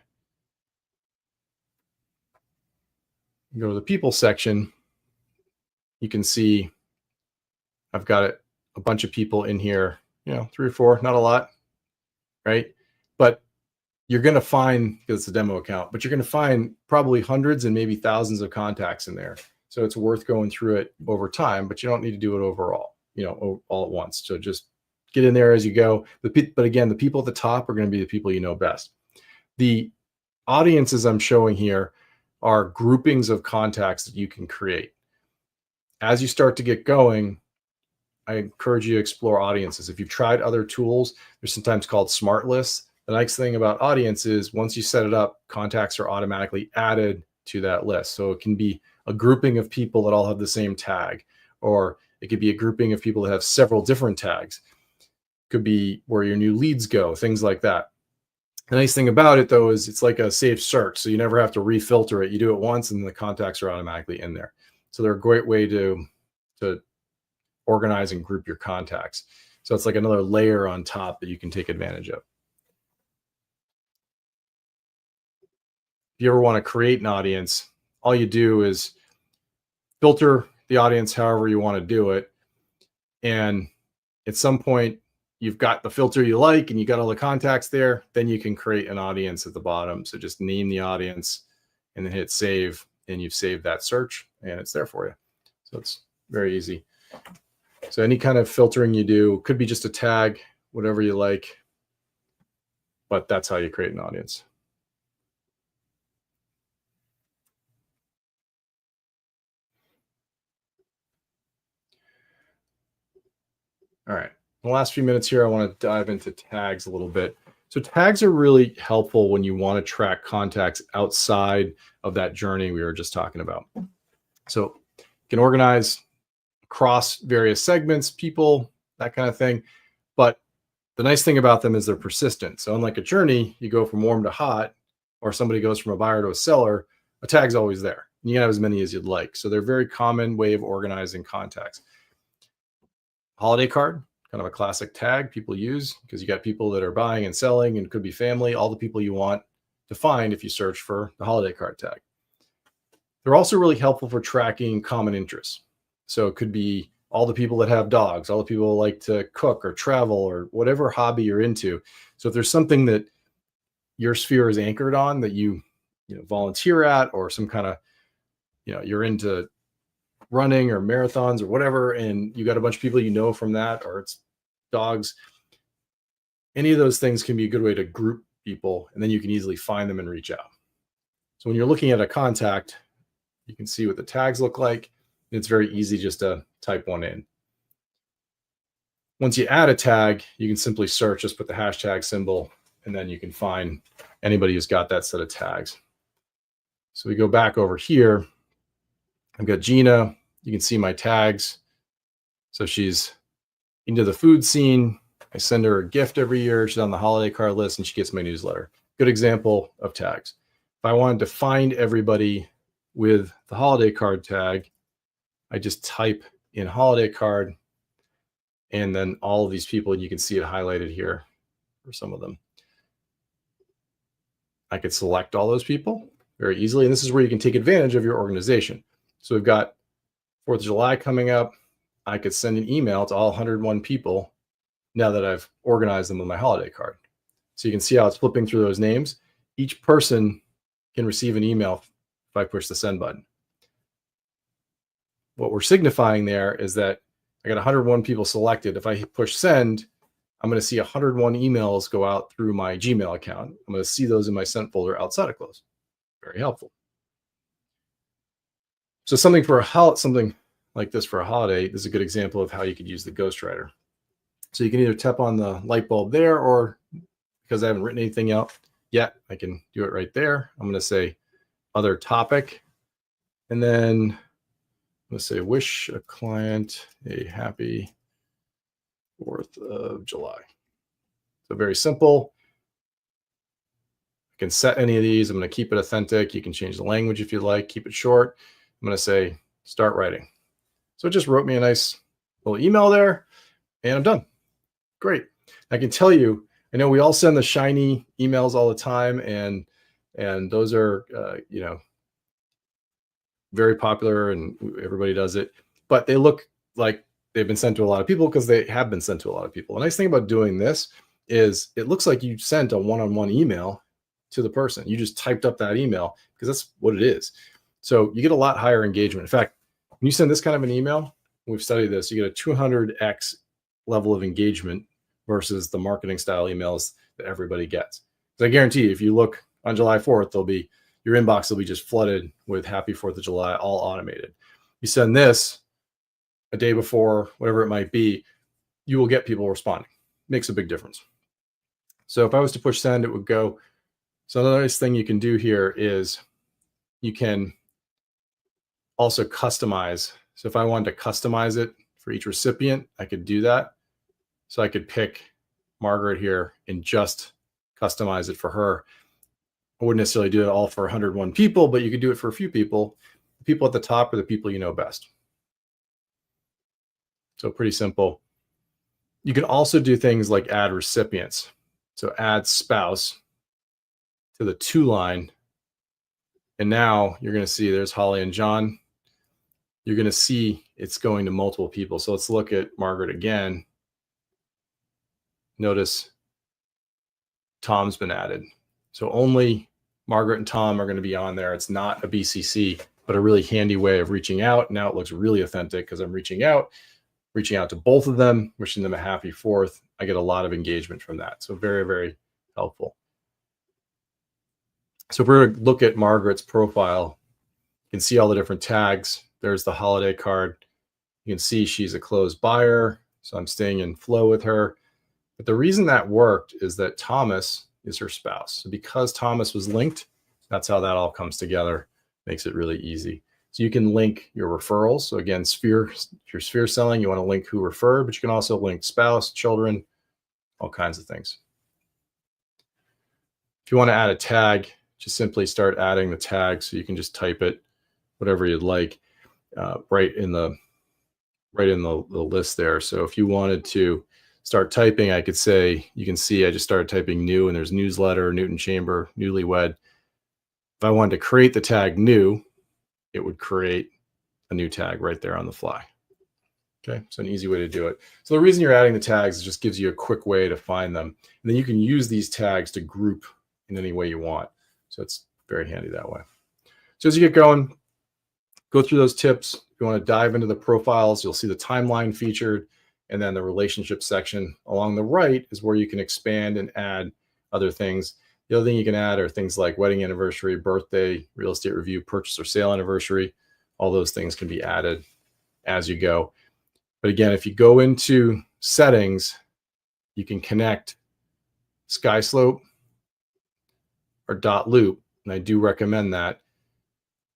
go to the People section, you can see I've got a bunch of people in here, 3 or 4, not a lot, right? But you're going to find, because it's a demo account, but you're going to find probably hundreds and maybe thousands of contacts in there. So it's worth going through it over time, but you don't need to do it overall, all at once. So just get in there as you go. But again, the people at the top are going to be the people you know best. The audiences I'm showing here are groupings of contacts that you can create. as you start to get going, I encourage you to explore audiences. If you've tried other tools, they're sometimes called smart lists. The nice thing about audience is once you set it up, contacts are automatically added to that list. So it can be a grouping of people that all have the same tag, or it could be a grouping of people that have several different tags. Could be where your new leads go, things like that. The nice thing about it, though, is it's like a safe search. So you never have to refilter it. You do it once and the contacts are automatically in there. So they're a great way to organize and group your contacts. So it's like another layer on top that you can take advantage of. If you ever want to create an audience, all you do is filter the audience however you want to do it. And at some point, you've got the filter you like and you got all the contacts there, then you can create an audience at the bottom. So just name the audience and then hit save, and you've saved that search and it's there for you. So it's very easy. So any kind of filtering you do, could be just a tag, whatever you like, but that's how you create an audience. All right. In the last few minutes here, I want to dive into tags a little bit. So tags are really helpful when you want to track contacts outside of that journey we were just talking about. So you can organize across various segments, people, that kind of thing. But the nice thing about them is they're persistent. So unlike a journey, you go from warm to hot, or somebody goes from a buyer to a seller, a tag's always there. You can have as many as you'd like. So they're a very common way of organizing contacts. Holiday card, kind of a classic tag people use because you got people that are buying and selling, and could be family, all the people you want to find if you search for the holiday card tag. They're also really helpful for tracking common interests. So it could be all the people that have dogs, all the people who like to cook or travel or whatever hobby you're into. So if there's something that your sphere is anchored on that you volunteer at, or some kind of, you're into running or marathons or whatever, and you got a bunch of people from that, or it's dogs, any of those things can be a good way to group people, and then you can easily find them and reach out. So when you're looking at a contact, you can see what the tags look like. It's very easy just to type one in. Once you add a tag, you can simply search, just put the hashtag symbol, and then you can find anybody who's got that set of tags. So we go back over here. I've got Gina. You can see my tags. So she's into the food scene. I send her a gift every year. She's on the holiday card list and she gets my newsletter. Good example of tags. If I wanted to find everybody with the holiday card tag, I just type in holiday card and then all of these people, and you can see it highlighted here for some of them. I could select all those people very easily. And this is where you can take advantage of your organization. So we've got 4th of July coming up. I could send an email to all 101 people now that I've organized them with my holiday card. So you can see how it's flipping through those names. Each person can receive an email if I push the send button. What we're signifying there is that I got 101 people selected. If I push send, I'm going to see 101 emails go out through my Gmail account. I'm going to see those in my sent folder outside of Cloze. Very helpful. So something like this for a holiday is a good example of how you could use the ghostwriter. So you can either tap on the light bulb there, or because I haven't written anything out yet, I can do it right there. I'm going to say other topic, and then I'm going to say wish a client a happy 4th of July. So very simple. I can set any of these. I'm going to keep it authentic. You can change the language if you like, keep it short. I'm going to say start writing. So it just wrote me a nice little email there, and I'm done. Great. I can tell you, I know we all send the shiny emails all the time, and those are very popular and everybody does it, but they look like they've been sent to a lot of people because they have been sent to a lot of people. The nice thing about doing this is it looks like you sent a one-on-one email to the person. You just typed up that email because that's what it is. So you get a lot higher engagement. In fact, when you send this kind of an email, we've studied this, you get a 200x level of engagement versus the marketing style emails that everybody gets. So I guarantee you, if you look on July 4th, your inbox will be just flooded with happy 4th of July, all automated. You send this, a day before, whatever it might be, you will get people responding. Makes a big difference. So if I was to push send, it would go. So another nice thing you can do here is you can also customize. So if I wanted to customize it for each recipient, I could do that. So I could pick Margaret here and just customize it for her. I wouldn't necessarily do it all for 101 people, but you could do it for a few people. The people at the top are the people you know best. So pretty simple. You can also do things like add recipients. So add spouse to the to line. And now you're going to see there's Holly and John. You're going to see it's going to multiple people. So let's look at Margaret again. Notice Tom's been added. So only Margaret and Tom are going to be on there. It's not a BCC, but a really handy way of reaching out. Now it looks really authentic because I'm reaching out to both of them, wishing them a happy 4th. I get a lot of engagement from that. So very, very helpful. So if we're going to look at Margaret's profile, you can see all the different tags. There's the holiday card. You can see she's a closed buyer. So I'm staying in flow with her. But the reason that worked is that Thomas is her spouse. So because Thomas was linked, that's how that all comes together. Makes it really easy. So you can link your referrals. So again, if you're sphere selling, you want to link who referred, but you can also link spouse, children, all kinds of things. If you want to add a tag, just simply start adding the tag. So you can just type it, whatever you'd like, right in the list there. So if you wanted to start typing, I could say, you can see I just started typing new, and there's newsletter, Newton Chamber, newlywed. If I wanted to create the tag new, it would create a new tag right there on the fly. Okay, so an easy way to do it. So the reason you're adding the tags is just gives you a quick way to find them. And then you can use these tags to group in any way you want. So it's very handy that way. So as you get going, go through those tips. If you want to dive into the profiles, you'll see the timeline featured, and then the relationship section along the right is where you can expand and add other things. The other thing you can add are things like wedding anniversary, birthday, real estate review, purchase or sale anniversary. All those things can be added as you go. But again, if you go into settings, you can connect SkySlope or dot loop. And I do recommend that.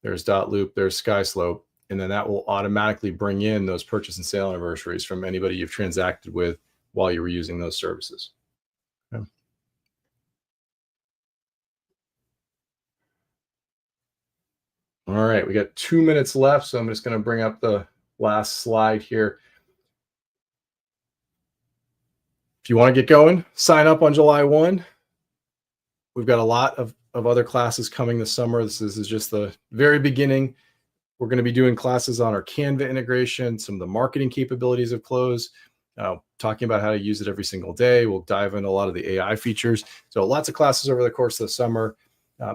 There's dot loop, there's SkySlope. And then that will automatically bring in those purchase and sale anniversaries from anybody you've transacted with while you were using those services. Okay. All right, we got 2 minutes left, so I'm just going to bring up the last slide here. If you want to get going, sign up on July 1. We've got a lot of other classes coming this summer. This is just the very beginning. We're going to be doing classes on our Canva integration, some of the marketing capabilities of Cloze, talking about how to use it every single day. We'll dive into a lot of the AI features. So lots of classes over the course of the summer.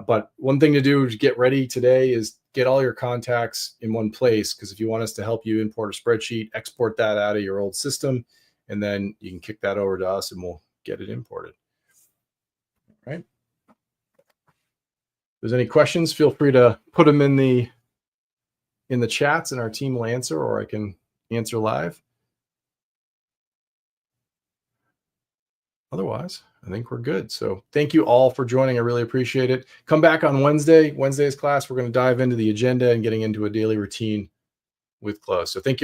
But one thing to do to get ready today is get all your contacts in one place, because if you want us to help you import a spreadsheet, export that out of your old system, and then you can kick that over to us and we'll get it imported. All right. If there's any questions, feel free to put them in the chats and our team will answer, or I can answer live. Otherwise, I think we're good. So thank you all for joining. I really appreciate it. Come back on Wednesday. Wednesday's class, we're going to dive into the agenda and getting into a daily routine with Cloze. So thank you.